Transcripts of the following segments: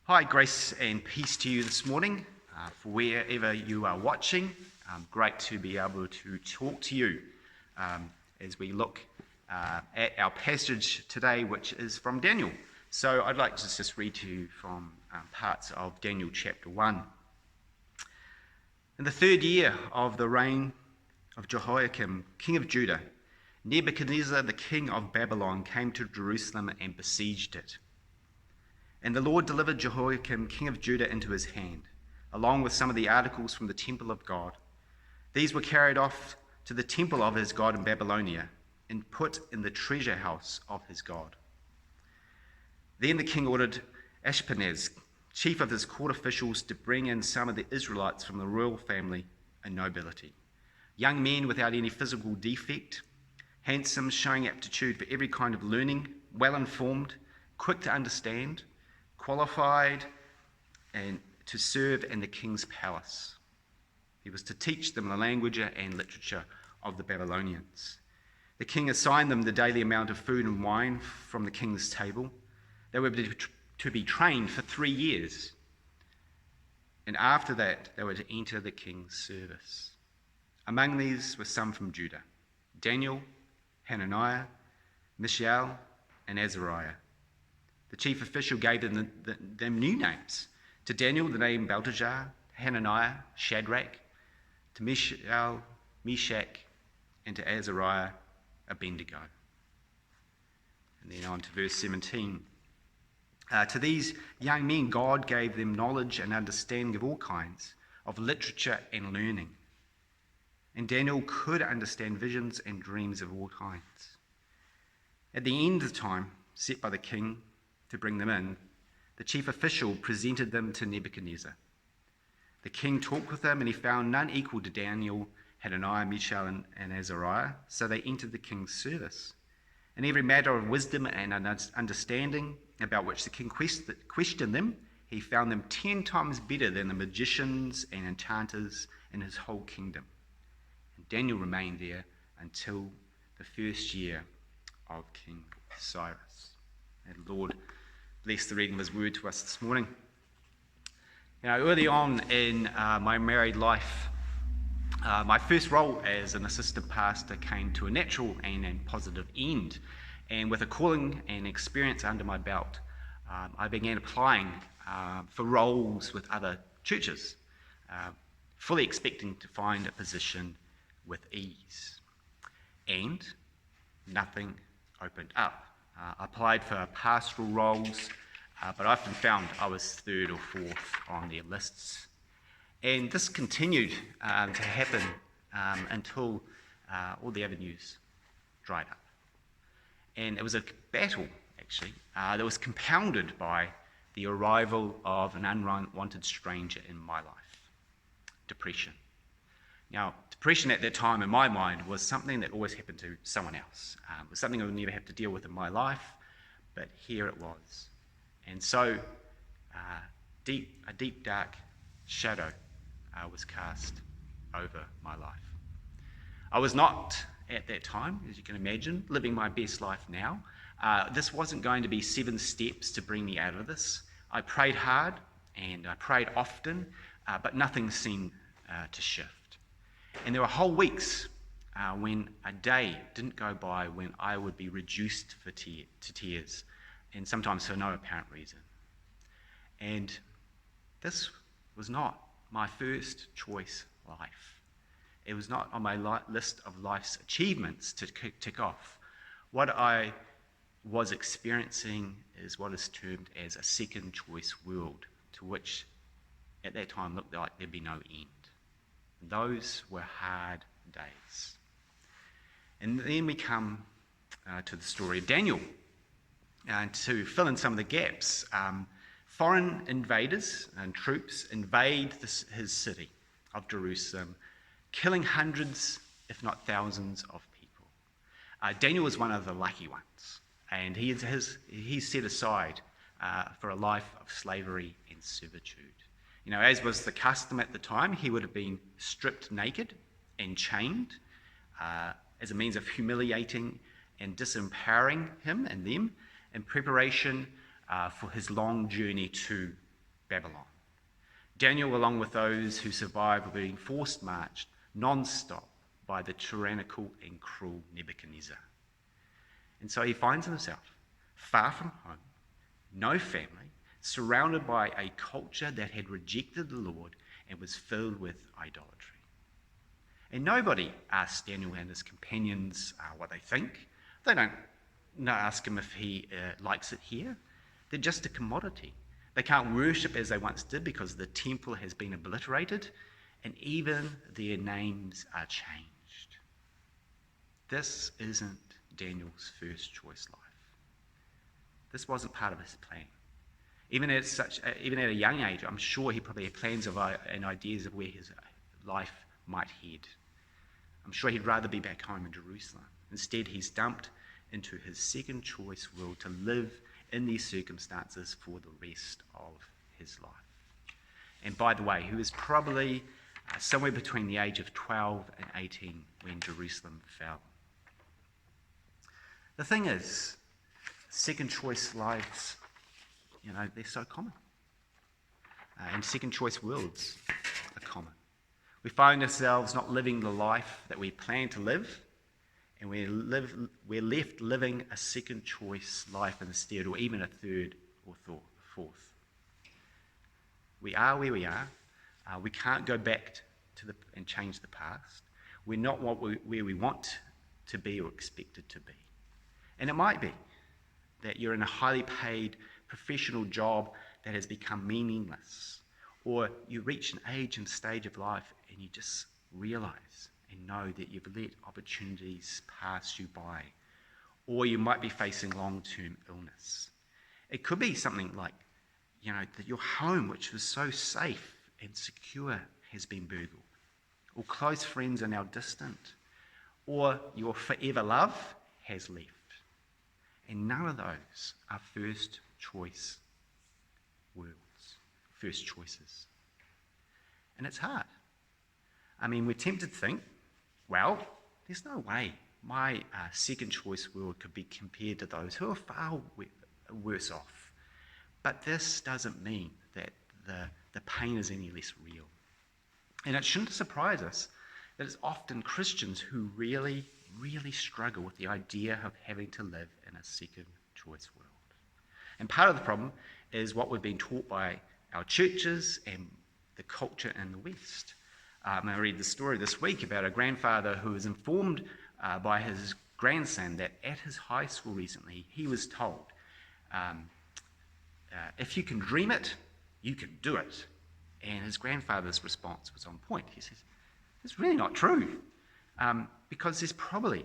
Hi, grace and peace to you this morning, for wherever you are watching. Great to be able to talk to you as we look at our passage today, which is from Daniel. So I'd like to just read to you from parts of Daniel chapter 1. In the third year of the reign of Jehoiakim, king of Judah, Nebuchadnezzar, the king of Babylon, came to Jerusalem and besieged it. And the Lord delivered Jehoiakim, king of Judah, into his hand, along with some of the articles from the temple of God. These were carried off to the temple of his God in Babylonia and put in the treasure house of his God. Then the king ordered Ashpenaz, chief of his court officials, to bring in some of the Israelites from the royal family and nobility, young men without any physical defect, handsome, showing aptitude for every kind of learning, well-informed, quick to understand, qualified and to serve in the king's palace. He was to teach them the language and literature of the Babylonians. The king assigned them the daily amount of food and wine from the king's table. They were to be trained for 3 years, and after that they were to enter the king's service. Among these were some from Judah: Daniel, Hananiah, Mishael, and Azariah. The chief official gave them new names. To Daniel, the name Belteshazzar; Hananiah, Shadrach; to Mishael, Meshach; and to Azariah, Abednego. And then on to verse 17. To these young men, God gave them knowledge and understanding of all kinds of literature and learning. And Daniel could understand visions and dreams of all kinds. At the end of the time set by the king to bring them in, the chief official presented them to Nebuchadnezzar. The king talked with them, and he found none equal to Daniel, Hananiah, Mishael, and Azariah, so they entered the king's service. In every matter of wisdom and understanding about which the king questioned them, he found them 10 times better than the magicians and enchanters in his whole kingdom. And Daniel remained there until the first year of King Cyrus. And Lord, bless the reading of his word to us this morning. Early on in my married life, my first role as an assistant pastor came to a natural and positive end. And with a calling and experience under my belt, I began applying for roles with other churches, fully expecting to find a position with ease. And nothing opened up. I applied for pastoral roles, but I often found I was third or fourth on their lists. And this continued to happen until all the avenues dried up. And it was a battle, actually, that was compounded by the arrival of an unwanted stranger in my life: depression. Now, depression at that time in my mind was something that always happened to someone else. It was something I would never have to deal with in my life, but here it was. And so a deep, dark shadow was cast over my life. I was not, at that time, as you can imagine, living my best life now. This wasn't going to be 7 steps to bring me out of this. I prayed hard and I prayed often, but nothing seemed to shift. And there were whole weeks when a day didn't go by when I would be reduced to tears, and sometimes for no apparent reason. And this was not my first choice life. It was not on my list of life's achievements to tick off. What I was experiencing is what is termed as a second choice world, to which at that time looked like there'd be no end. Those were hard days. And then we come to the story of Daniel. And to fill in some of the gaps, foreign invaders and troops invade his city of Jerusalem, killing hundreds, if not thousands, of people. Daniel was one of the lucky ones, and he's set aside for a life of slavery and servitude. As was the custom at the time, he would have been stripped naked and chained as a means of humiliating and disempowering him and them in preparation for his long journey to Babylon. Daniel, along with those who survived, were being forced marched non-stop by the tyrannical and cruel Nebuchadnezzar. And so he finds himself far from home, no family, surrounded by a culture that had rejected the Lord and was filled with idolatry. And nobody asks Daniel and his companions what they think. They don't ask him if he likes it here. They're just a commodity. They can't worship as they once did because the temple has been obliterated, and even their names are changed. This isn't Daniel's first choice life. This wasn't part of his plan. Even at a young age, I'm sure he probably had plans and ideas of where his life might head. I'm sure he'd rather be back home in Jerusalem. Instead, he's dumped into his second choice world to live in these circumstances for the rest of his life. And by the way, he was probably somewhere between the age of 12 and 18 when Jerusalem fell. The thing is, second choice lives, they're so common. And second choice worlds are common. We find ourselves not living the life that we plan to live, and we're left living a second choice life instead, or even a third or fourth. We are where we are. We can't go back and change the past. We're not where we want to be or expected to be. And it might be that you're in a highly paid professional job that has become meaningless, or you reach an age and stage of life and you just realize and know that you've let opportunities pass you by, or you might be facing long-term illness. It could be something like, that your home, which was so safe and secure, has been burgled, or close friends are now distant, or your forever love has left. And none of those are first choice worlds, first choices. And it's hard. We're tempted to think, well, there's no way my second choice world could be compared to those who are far worse off. But this doesn't mean that the pain is any less real. And it shouldn't surprise us that it's often Christians who really, really struggle with the idea of having to live in a second choice world. And part of the problem is what we've been taught by our churches and the culture in the West. I read the story this week about a grandfather who was informed by his grandson that at his high school recently he was told, if you can dream it, you can do it. And his grandfather's response was on point. He says, it's really not true, because there's probably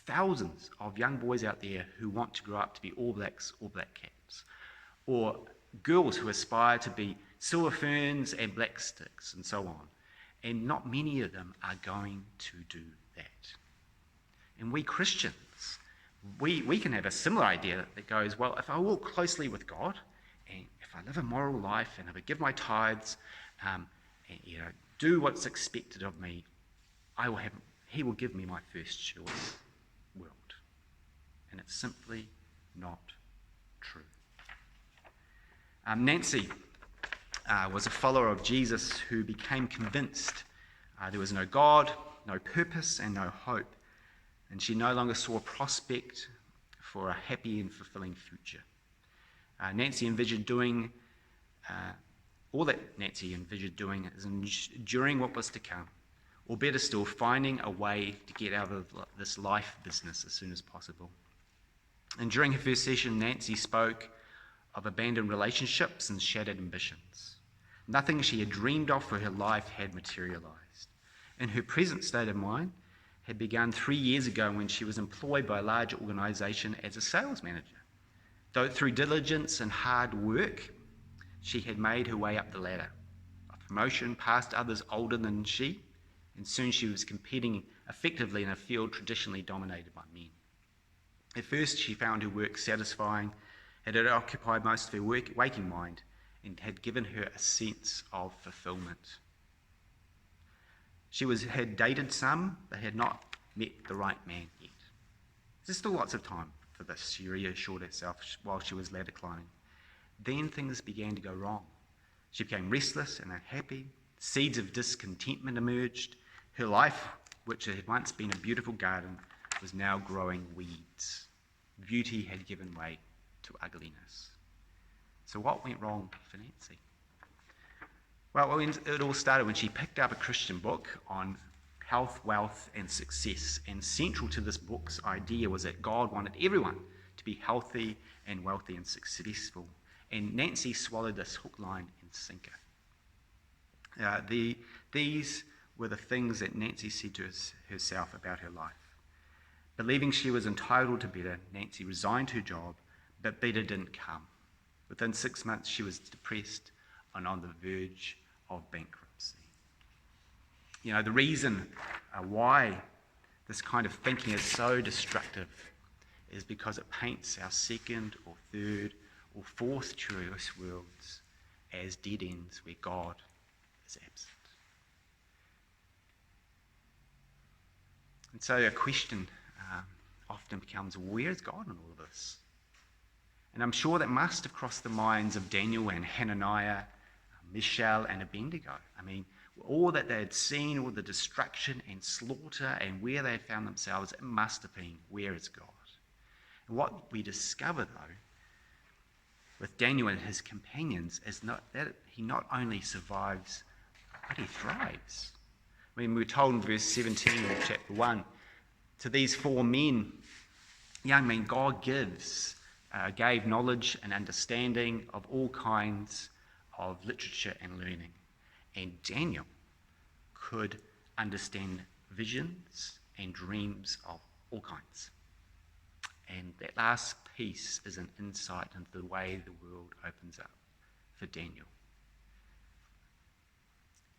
thousands of young boys out there who want to grow up to be All Blacks or Black Caps, or girls who aspire to be Silver Ferns and Black Sticks and so on. And not many of them are going to do that. And we Christians, we can have a similar idea that goes, well, if I walk closely with God, and if I live a moral life, and if I give my tithes, and do what's expected of me, He will give me my first choice world. And it's simply not true. Nancy was a follower of Jesus who became convinced there was no God, no purpose, and no hope. And she no longer saw a prospect for a happy and fulfilling future. Nancy envisioned doing all that Nancy envisioned doing is enduring what was to come, or better still, finding a way to get out of this life business as soon as possible. And during her first session, Nancy spoke of abandoned relationships and shattered ambitions. Nothing she had dreamed of for her life had materialized. And her present state of mind had begun 3 years ago when she was employed by a large organization as a sales manager. Though through diligence and hard work, she had made her way up the ladder, a promotion past others older than she, and soon she was competing effectively in a field traditionally dominated by men. At first, she found her work satisfying, it had occupied most of her waking mind, and had given her a sense of fulfillment. She had dated some, but had not met the right man yet. There's still lots of time for this, she reassured herself while she was ladder climbing. Then things began to go wrong. She became restless and unhappy. Seeds of discontentment emerged. Her life, which had once been a beautiful garden, was now growing weeds. Beauty had given way to ugliness. So what went wrong for Nancy? Well, it all started when she picked up a Christian book on health, wealth, and success. And central to this book's idea was that God wanted everyone to be healthy and wealthy and successful. And Nancy swallowed this hook, line, and sinker. These were the things that Nancy said to herself about her life. Believing she was entitled to better, Nancy resigned her job, but better didn't come. Within 6 months, she was depressed and on the verge of bankruptcy. You know, the reason why this kind of thinking is so destructive is because it paints our second or third or fourth choice worlds as dead ends where God is absent. And so a question often becomes, where is God in all of this? And I'm sure that must have crossed the minds of Daniel and Hananiah, Mishael and Abednego. I mean, all that they had seen, all the destruction and slaughter and where they had found themselves, it must have been, where is God? And what we discover, though, with Daniel and his companions is not that he not only survives, but he thrives. I mean, we're told in verse 17 of chapter 1, to these 4 men, young men, God gave knowledge and understanding of all kinds of literature and learning. And Daniel could understand visions and dreams of all kinds. And that last piece is an insight into the way the world opens up for Daniel.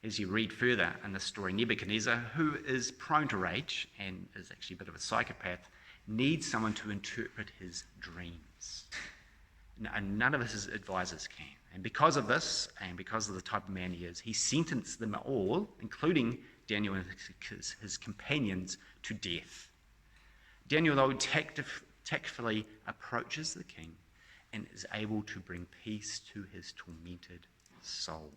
As you read further in the story, Nebuchadnezzar, who is prone to rage and is actually a bit of a psychopath, needs someone to interpret his dreams. And none of his advisors can. And because of this, and because of the type of man he is, he sentenced them all, including Daniel and his companions, to death. Daniel, though, tactfully approaches the king and is able to bring peace to his tormented soul.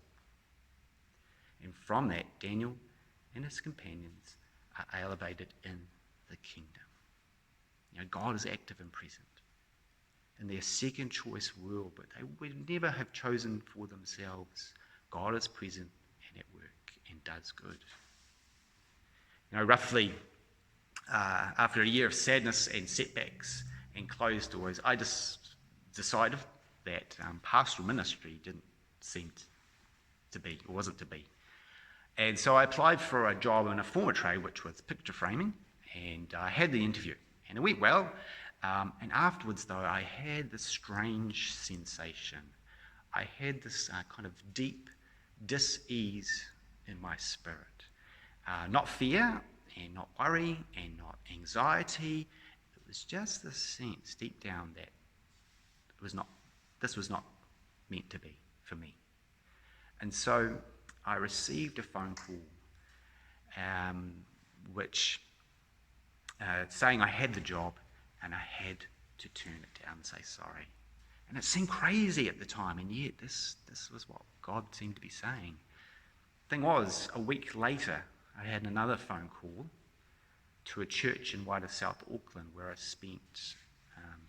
And from that, Daniel and his companions are elevated in the kingdom. You know, God is active and present in their second choice world, but they would never have chosen for themselves. God is present and at work and does good. You know, roughly after a year of sadness and setbacks and closed doors, I just decided that pastoral ministry didn't seem to be, or wasn't to be. And so I applied for a job in a former trade, which was picture framing, and I had the interview. And it went well. And afterwards, though, I had this strange sensation. I had this kind of deep dis-ease in my spirit. Not fear, and not worry, and not anxiety. It was just this sense deep down that this was not meant to be for me. And so I received a phone call which saying I had the job and I had to turn it down and say sorry. And it seemed crazy at the time, and yet this was what God seemed to be saying. Thing was, a week later, I had another phone call to a church in wider South Auckland where I spent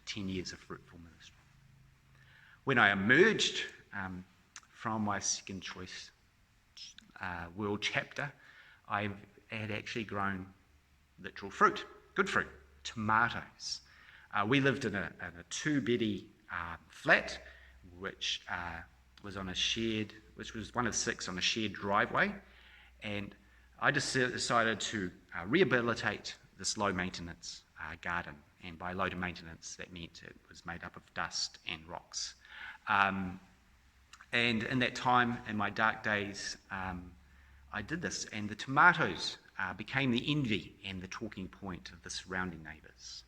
10 years of fruitful ministry. When I emerged from my second choice world chapter, I had actually grown literal fruit, good fruit, tomatoes. We lived in a two-beddy flat, which was on a shared, which was one of 6 on a shared driveway, and I just decided to rehabilitate this low-maintenance garden, and by low maintenance, that meant it was made up of dust and rocks. And in that time, in my dark days, I did this, and the tomatoes became the envy and the talking point of the surrounding neighbours.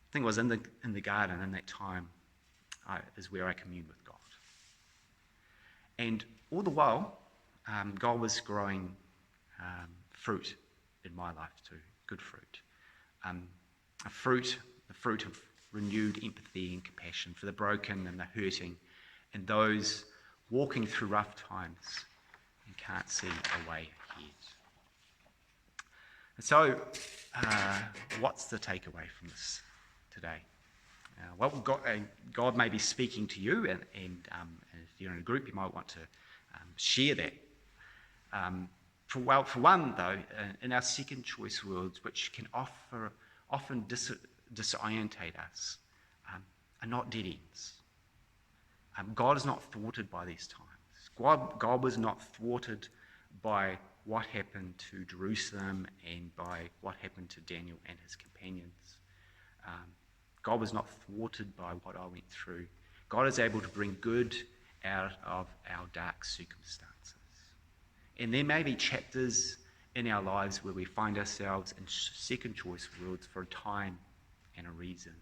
The thing was, in the garden, in that time, is where I communed with God. And all the while, God was growing fruit in my life too, good fruit. The fruit of renewed empathy and compassion for the broken and the hurting, and those walking through rough times and can't see a way ahead. And so, what's the takeaway from this today? Well, God may be speaking to you, and if you're in a group, you might want to share that. For one, though, in our second choice worlds, which can often disorientate us, are not dead ends. God is not thwarted by these times. God was not thwarted by what happened to Jerusalem and by what happened to Daniel and his companions. God was not thwarted by what I went through. God is able to bring good out of our dark circumstances. And there may be chapters in our lives where we find ourselves in second choice worlds for a time and a reason.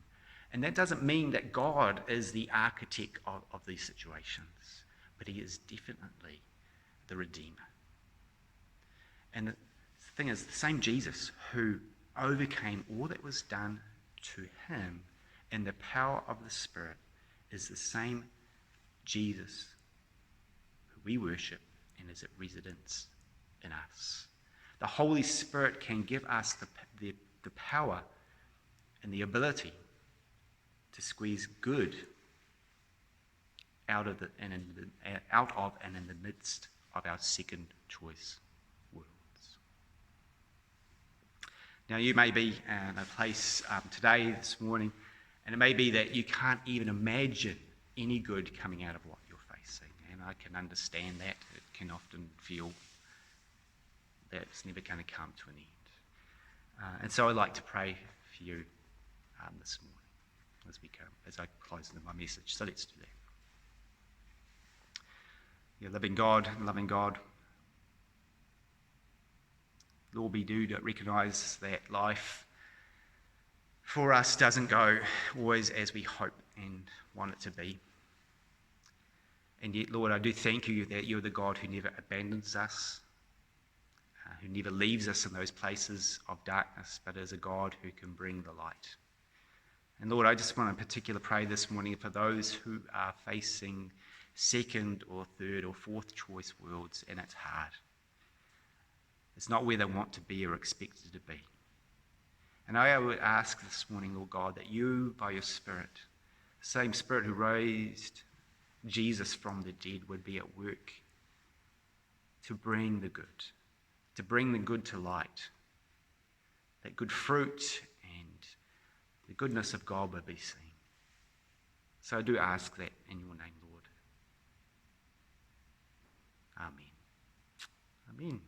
And that doesn't mean that God is the architect of these situations, but he is definitely the Redeemer. And the thing is, the same Jesus who overcame all that was done to him in the power of the Spirit is the same Jesus who we worship and is at residence in us. The Holy Spirit can give us the power and the ability to squeeze good out of and in the midst of our second choice worlds. Now, you may be in a place today, this morning, and it may be that you can't even imagine any good coming out of what you're facing. And I can understand that. It can often feel that it's never going to come to an end. And so I'd like to pray for you this morning as I close my message. So let's do that. Yeah, loving God, Lord, we do recognise that life for us doesn't go always as we hope and want it to be. And yet, Lord, I do thank you that you're the God who never abandons us, who never leaves us in those places of darkness, but is a God who can bring the light. And Lord, I just want to in particular pray this morning for those who are facing second or third or fourth choice worlds, and it's hard. It's not where they want to be or expected to be. And I would ask this morning, Lord God, that you, by your Spirit, the same Spirit who raised Jesus from the dead, would be at work to bring the good to light, that good fruit and the goodness of God will be seen. So I do ask that in your name, Lord. Amen. Amen.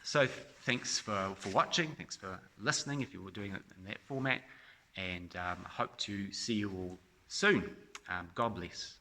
So thanks for watching, thanks for listening if you were doing it in that format, and I hope to see you all soon. God bless.